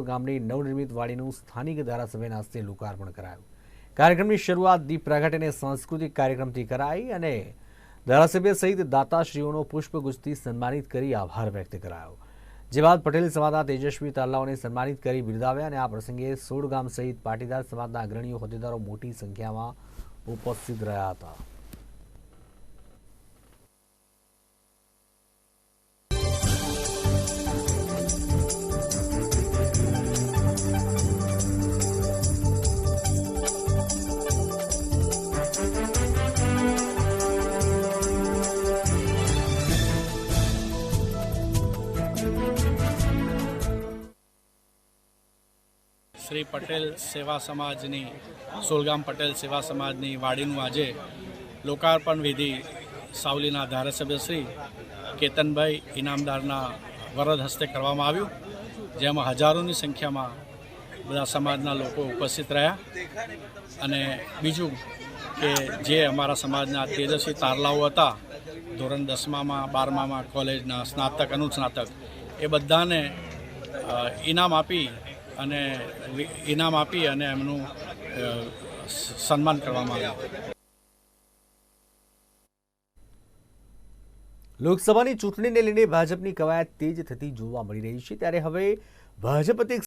ગામની નવનિર્મિત વાડીનું સ્થાનિક ધારાસભ્યના હસ્તે લોકાર્પણ કરાયું। કાર્યક્રમની શરૂઆત દીપ પ્રગટ અને સાંસ્કૃતિક કાર્યક્રમથી કરાઈ અને ધારાસભ્ય સહિત દાતાશ્રીઓનો પુષ્પગુચ્છથી સન્માનિત કરી આભાર વ્યક્ત કરાયો। જે બાદ પટેલ સમાજના તેજસ્વી તારલાઓને સન્માનિત કરી બિરદાવ્યા અને આ પ્રસંગે સોડ ગામ સહિત પાટીદાર સમાજના અગ્રણીઓ હોદ્દેદારો મોટી સંખ્યામાં ઉપસ્થિત રહ્યા હતા। श्री पटेल सेवा समाजनी सोलगाम पटेल सेवा समाजनी वाड़ीનું આજે લોકાર્પણ વિધિ સાવલીના ધારાસભ્ય શ્રી કેતનભાઈ ઇનામદારના વરદ હસ્તે કરવામાં આવ્યું, જેમાં હજારોની સંખ્યામાં બધા સમાજના લોકો ઉપસ્થિત રહ્યા। અને બીજું કે જે અમારા સમાજના તેજસ્વી તારલાઓ હતા, ધોરણ 10માં 12માં કોલેજના સ્નાતક અનુસ્નાતક, એ બધાને ઇનામ આપી અને એમનું સન્માન કરવામાં આવ્યું। લોકસભાની ચૂંટણીને લઈને ભાજપની કવાયત તેજ થતી જોવા મળી રહી છે, ત્યારે હવે ભાજપ